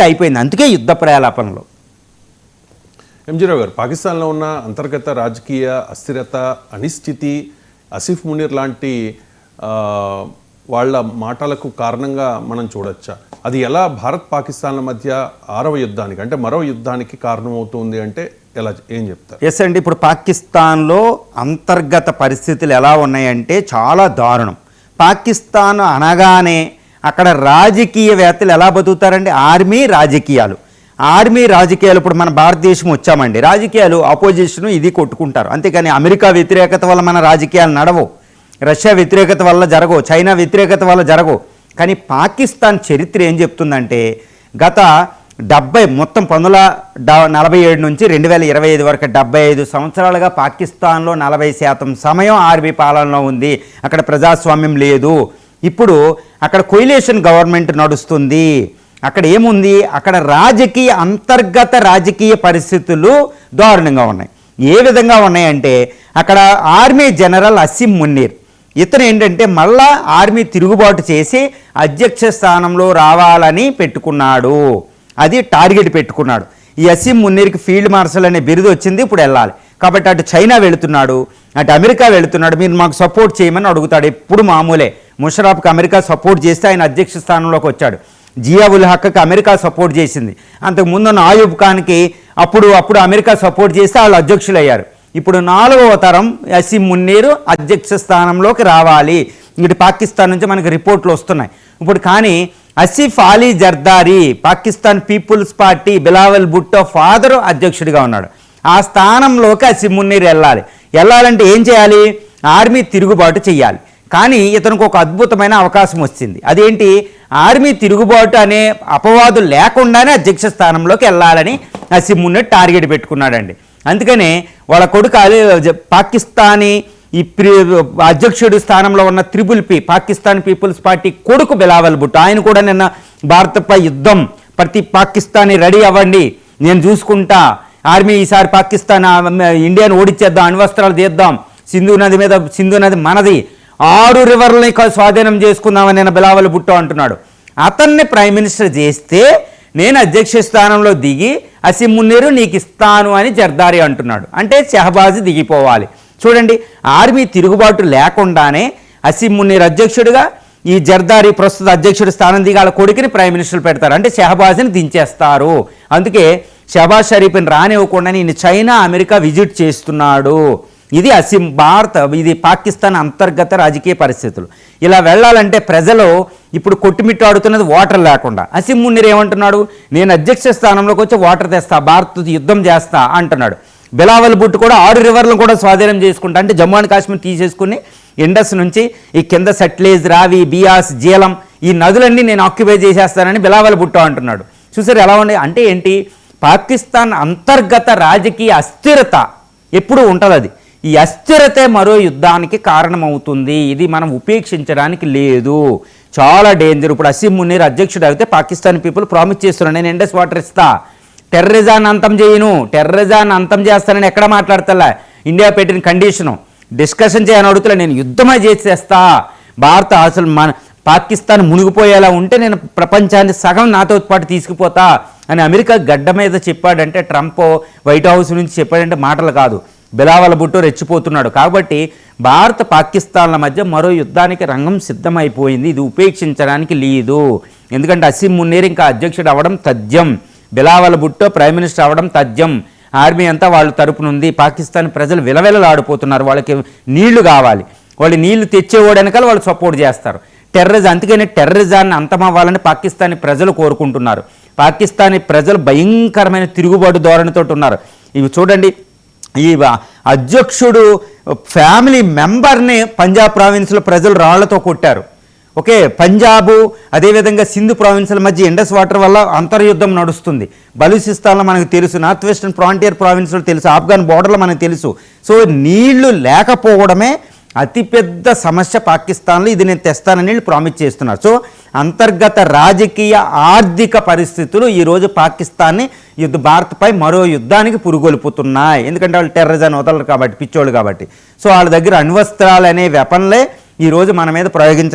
అయిపోయింది. అందుకే యుద్ధ ప్రలాపనలో. ఎంజీరావు గారు, పాకిస్తాన్లో ఉన్న అంతర్గత రాజకీయ అస్థిరత, అనిశ్చితి, ఆసిఫ్ మునీర్ లాంటి వాళ్ళ మాటలకు కారణంగా మనం చూడొచ్చా? అది ఎలా భారత్ పాకిస్తాన్ల మధ్య 6వ యుద్ధానికి అంటే మరో యుద్ధానికి కారణమవుతుంది అంటే ఎలా, ఏం చెప్తారు? ఎస్ అండి, ఇప్పుడు పాకిస్తాన్లో అంతర్గత పరిస్థితులు ఎలా ఉన్నాయంటే చాలా దారుణం. పాకిస్తాన్ అనగానే అక్కడ రాజకీయవేత్తలు ఎలా బతుకుతారండి? ఆర్మీ రాజకీయాలు ఇప్పుడు మన భారతదేశం వచ్చామండి, రాజకీయాలు అపోజిషన్ ఇది కొట్టుకుంటారు, అంతేకాని అమెరికా వ్యతిరేకత వల్ల మన రాజకీయాలు నడవవు, రష్యా వ్యతిరేకత వల్ల జరగవు, చైనా వ్యతిరేకత వల్ల జరగవు. కానీ పాకిస్తాన్ చరిత్ర ఏం చెప్తుందంటే గత 1947 నుంచి 2025 వరకు 75 సంవత్సరాలుగా పాకిస్తాన్లో 40% సమయం ఆర్మీ పాలనలో ఉంది. అక్కడ ప్రజాస్వామ్యం లేదు. ఇప్పుడు అక్కడ కొయిలేషన్ గవర్నమెంట్ నడుస్తుంది. అక్కడ ఏముంది? అక్కడ అంతర్గత రాజకీయ పరిస్థితులు దారుణంగా ఉన్నాయి. ఏ విధంగా ఉన్నాయంటే అక్కడ ఆర్మీ జనరల్ అసిం మున్నీర్ ఇతను ఏంటంటే మళ్ళా ఆర్మీ తిరుగుబాటు చేసి అధ్యక్ష స్థానంలో రావాలని పెట్టుకున్నాడు. అది టార్గెట్ పెట్టుకున్నాడు. ఈ అసిం మున్నీర్కి ఫీల్డ్ మార్షల్ అనే బిరుదు వచ్చింది. ఇప్పుడు వెళ్ళాలి కాబట్టి అటు చైనా వెళుతున్నాడు, అటు అమెరికా వెళుతున్నాడు. మీరు మాకు సపోర్ట్ చేయమని అడుగుతాడు. ఎప్పుడు మామూలే. ముషరఫ్కి అమెరికా సపోర్ట్ చేస్తే ఆయన అధ్యక్ష స్థానంలోకి వచ్చాడు. జియా ఉల్ హక్కి అమెరికా సపోర్ట్ చేసింది. అంతకుముందు ఆయూబ్ ఖాన్కి అప్పుడు అమెరికా సపోర్ట్ చేస్తే వాళ్ళు అధ్యక్షులు అయ్యారు. ఇప్పుడు 4వ తరం అసిం మున్నీర్ అధ్యక్ష స్థానంలోకి రావాలి. ఇటు పాకిస్తాన్ నుంచి మనకి రిపోర్ట్లు వస్తున్నాయి. ఇప్పుడు కానీ Asif Ali Zardari Pakistan Peoples Party Bilawal Bhutto father అధ్యక్షుడిగా ఉన్నాడు. ఆ స్థానంలోకి అసిం మున్నీర్ వెళ్ళాలంటే ఏం చేయాలి? ఆర్మీ తిరుగుబాటు చేయాలి. కానీ ఇతనికి ఒక అద్భుతమైన అవకాశం వచ్చింది. అదేంటి? ఆర్మీ తిరుగుబాటు అనే అపవాదు లేకుండానే అధ్యక్ష స్థానంలోకి వెళ్ళాలని అసిం మున్నీర్ టార్గెట్ పెట్టుకున్నాడండి. అందుకనే వాళ్ళ కొడుకు పాకిస్తానీ ఈ అధ్యక్షుడి స్థానంలో ఉన్న త్రిపుల్-పి పాకిస్తాన్ పీపుల్స్ పార్టీ కొడుకు బిలావల్ భుట్టో ఆయన కూడా నిన్న భారత్పై యుద్ధం, ప్రతి పాకిస్తానీ రెడీ అవ్వండి, నేను చూసుకుంటా, ఆర్మీ ఈసారి పాకిస్తాన్ ఇండియాను ఓడించేద్దాం, అణ్వస్త్రాలు తీద్దాం, సింధు నది మనది, 6 రివర్లని స్వాధీనం చేసుకుందామని నేను బిలావల్ భుట్టో అంటున్నాడు. అతన్ని ప్రైమ్ మినిస్టర్ చేస్తే నేను అధ్యక్ష స్థానంలో దిగి అసిం మున్నీర్ నీకు ఇస్తాను అని జర్దారీ అంటున్నాడు. అంటే షహబాజ్ దిగిపోవాలి. చూడండి, ఆర్మీ తిరుగుబాటు లేకుండానే అసిం మున్నీర్ అధ్యక్షుడిగా, ఈ జర్దారీ ప్రస్తుత అధ్యక్షుడి స్థానం దిగి వాళ్ళ కొడుకుని ప్రైమ్ మినిస్టర్ పెడతారు. అంటే షహబాజ్ని దించేస్తారు. అందుకే షహబాజ్ షరీఫ్ని రానివ్వకుండా ఈయన చైనా, అమెరికా విజిట్ చేస్తున్నాడు. ఇది ఇది పాకిస్తాన్ అంతర్గత రాజకీయ పరిస్థితులు. ఇలా వెళ్ళాలంటే ప్రజలు ఇప్పుడు కొట్టుమిట్టాడుతున్నది వాటర్ లేకుండా. అసిం మున్నీర్ ఏమంటున్నాడు? నేను అధ్యక్ష స్థానంలోకి వచ్చి వాటర్ తెస్తా, భారత్ యుద్ధం చేస్తా అంటున్నాడు. బిలావల్ భుట్టో కూడా 6 రివర్లను కూడా స్వాధీనం చేసుకుంటా, అంటే జమ్మూ అండ్ కాశ్మీర్ తీసేసుకుని ఇండస్ నుంచి ఈ కింద సట్లేజ్, రావి, బియాస్, జీలం ఈ నదులన్నీ నేను ఆక్యుపై చేసేస్తానని బిలావల్ భుట్టో అంటున్నాడు. చూసారు ఎలా ఉంది? అంటే ఏంటి? పాకిస్తాన్ అంతర్గత రాజకీయ అస్థిరత ఎప్పుడు ఉంటుంది. అది ఈ అస్థిరతే మరో యుద్ధానికి కారణమవుతుంది. ఇది మనం ఉపేక్షించడానికి లేదు, చాలా డేంజర్. ఇప్పుడు అసిం మున్నీర్ అధ్యక్షుడు అయితే పాకిస్తాన్ పీపుల్ ప్రామిస్ చేస్తున్నాను, నేను ఇండస్ వాటర్ ఇస్తా, టెర్రరిజాన్ని అంతం చేయను, టెర్రరిజాన్ని అంతం చేస్తానని ఎక్కడ మాట్లాడతలే. ఇండియా పెట్టిన కండిషను డిస్కషన్ చేయని అడుగుతలే, నేను యుద్ధమే చేసేస్తా, భారత అసలు పాకిస్తాన్ మునిగిపోయేలా ఉంటే నేను ప్రపంచాన్ని సగం నాతో పాటు తీసుకుపోతా అని అమెరికా గడ్డ మీద చెప్పాడంటే, ట్రంప్ వైట్ హౌస్ నుంచి చెప్పాడంటే మాటలు కాదు. బిలావల్ భుట్టో రెచ్చిపోతున్నాడు. కాబట్టి భారత పాకిస్తాన్ల మధ్య మరో యుద్ధానికి రంగం సిద్ధమైపోయింది. ఇది ఉపేక్షించడానికి లేదు. ఎందుకంటే అసిం మున్నీర్ ఇంకా అధ్యక్షుడు అవ్వడం తథ్యం, బిలావల్ భుట్టో ప్రైమ్ మినిస్టర్ అవ్వడం తథ్యం. ఆర్మీ అంతా వాళ్ళ తరపునుంది. పాకిస్తాన్ ప్రజలు విలవిలలాడిపోతున్నారు. వాళ్ళకి నీళ్లు కావాలి, వాళ్ళు నీళ్లు తెచ్చేవాడు వెనకాల వాళ్ళు సపోర్ట్ చేస్తారు. అందుకని టెర్రరిజాన్ని అంతమవ్వాలని పాకిస్తానీ ప్రజలు కోరుకుంటున్నారు. పాకిస్తానీ ప్రజలు భయంకరమైన తిరుగుబాటు ధోరణితో ఉన్నారు. ఇవి చూడండి, ఈ అధ్యక్షుడు ఫ్యామిలీ మెంబర్ని పంజాబ్ ప్రావిన్స్లో ప్రజలు రాళ్లతో కొట్టారు. ఓకే, పంజాబు అదేవిధంగా సింధు ప్రావిన్స్ల మధ్య ఇండస్ వాటర్ వల్ల అంతర్యుద్ధం నడుస్తుంది. బలూచిస్తాన్లో మనకు తెలుసు, నార్త్ వెస్టర్న్ ఫ్రాంటియర్ ప్రావిన్స్లో తెలుసు, ఆఫ్ఘన్ బోర్డర్లో మనకు తెలుసు. సో నీళ్లు లేకపోవడమే అతిపెద్ద సమస్య పాకిస్తాన్లో. ఇది నేను తెస్తానని ప్రామిస్ చేస్తున్నారు. సో అంతర్గత రాజకీయ ఆర్థిక పరిస్థితులు ఈరోజు పాకిస్తాన్ని భారత్పై మరో యుద్ధానికి పురుగొల్పుతున్నాయి. ఎందుకంటే వాళ్ళు టెర్రరిజాన్ని వదలరు కాబట్టి, పిచ్చోళ్ళు కాబట్టి. సో వాళ్ళ దగ్గర అణ్వస్త్రాలు అనే వెపన్లే ఈరోజు మన మీద ప్రయోగించారు.